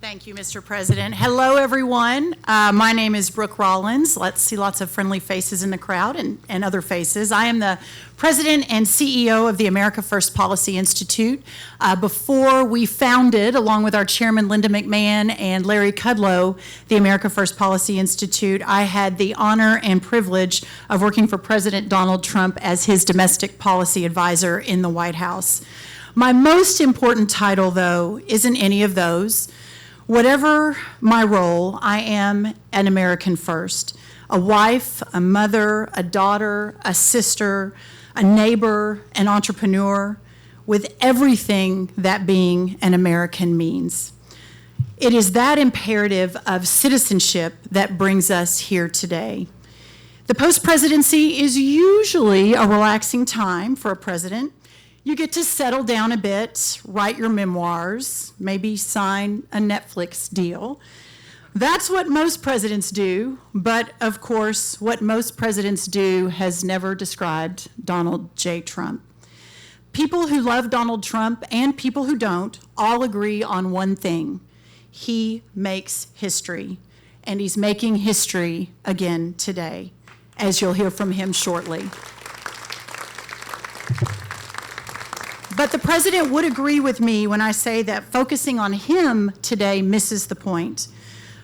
Thank you, Mr. President. Hello, everyone. My name is Brooke Rollins. Let's see lots of friendly faces in the crowd and other faces. I am the President and CEO of the America First Policy Institute. Before we founded, along with our chairman, Linda McMahon, and Larry Kudlow, the America First Policy Institute, I had the honor and privilege of working for President Donald Trump as his domestic policy advisor in the White House. My most important title, though, isn't any of those. Whatever my role, I am an American first. A wife, a mother, a daughter, a sister, a neighbor, an entrepreneur, with everything that being an American means. It is that imperative of citizenship that brings us here today. The post-presidency is usually a relaxing time for a president. You get to settle down a bit, write your memoirs, maybe sign a Netflix deal. That's what most presidents do, but of course, what most presidents do has never described Donald J. Trump. People who love Donald Trump and people who don't all agree on one thing. He makes history, and he's making history again today, as you'll hear from him shortly. But the president would agree with me when I say that focusing on him today misses the point.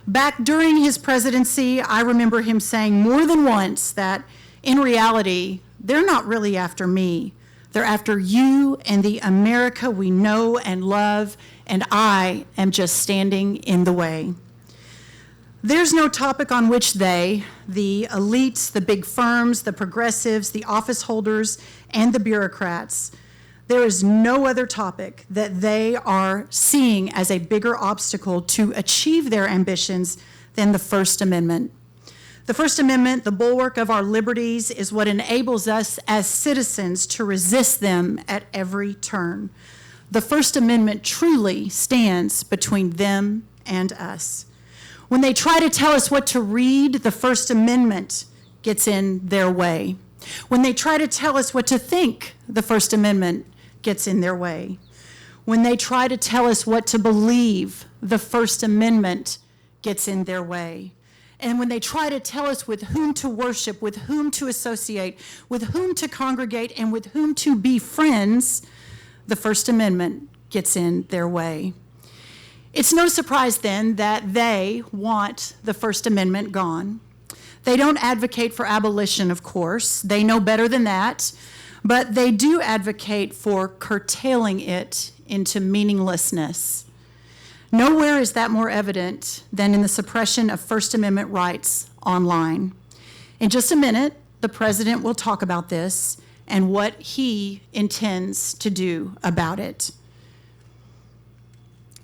Back during his presidency, I remember him saying more than once that in reality, they're not really after me. They're after you and the America we know and love, and I am just standing in the way. There's no topic on which they, the elites, the big firms, the progressives, the office holders, and the bureaucrats, there is no other topic that they are seeing as a bigger obstacle to achieve their ambitions than the First Amendment. The First Amendment, the bulwark of our liberties, is what enables us as citizens to resist them at every turn. The First Amendment truly stands between them and us. When they try to tell us what to read, the First Amendment gets in their way. When they try to tell us what to think, the First Amendment gets in their way. When they try to tell us what to believe, the First Amendment gets in their way. And when they try to tell us with whom to worship, with whom to associate, with whom to congregate, and with whom to be friends, the First Amendment gets in their way. It's no surprise then that they want the First Amendment gone. They don't advocate for abolition, of course. They know better than that. But they do advocate for curtailing it into meaninglessness. Nowhere is that more evident than in the suppression of First Amendment rights online. In just a minute, the president will talk about this and what he intends to do about it.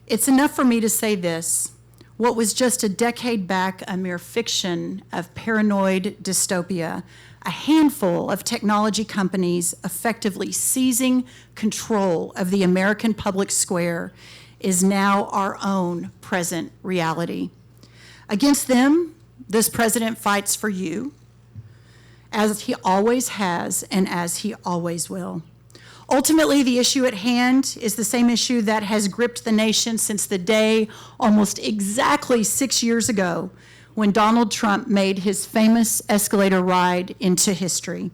It's enough for me to say this. What was just a decade back a mere fiction of paranoid dystopia, a handful of technology companies effectively seizing control of the American public square, is now our own present reality. Against them, this president fights for you, as he always has and as he always will. Ultimately, the issue at hand is the same issue that has gripped the nation since the day almost exactly 6 years ago when Donald Trump made his famous escalator ride into history,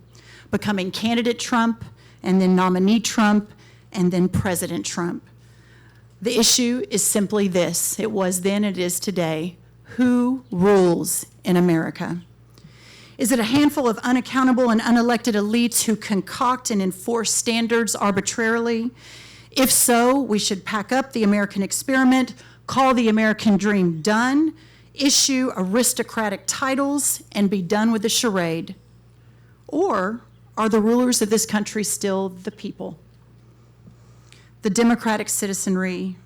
becoming candidate Trump, and then nominee Trump, and then President Trump. The issue is simply this. It was then, it is today. Who rules in America? Is it a handful of unaccountable and unelected elites who concoct and enforce standards arbitrarily? If so, we should pack up the American experiment, call the American dream done, issue aristocratic titles, and be done with the charade? Or are the rulers of this country still the people? The democratic citizenry,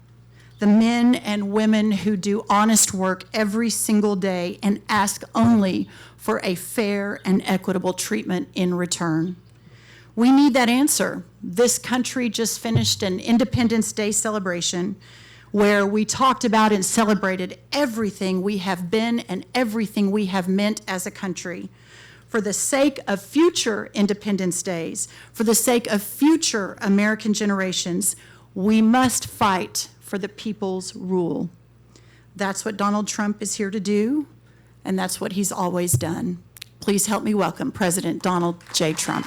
the men and women who do honest work every single day and ask only for a fair and equitable treatment in return. We need that answer. This country just finished an Independence Day celebration where we talked about and celebrated everything we have been and everything we have meant as a country. For the sake of future Independence Days, for the sake of future American generations, we must fight for the people's rule. That's what Donald Trump is here to do, and that's what he's always done. Please help me welcome President Donald J. Trump.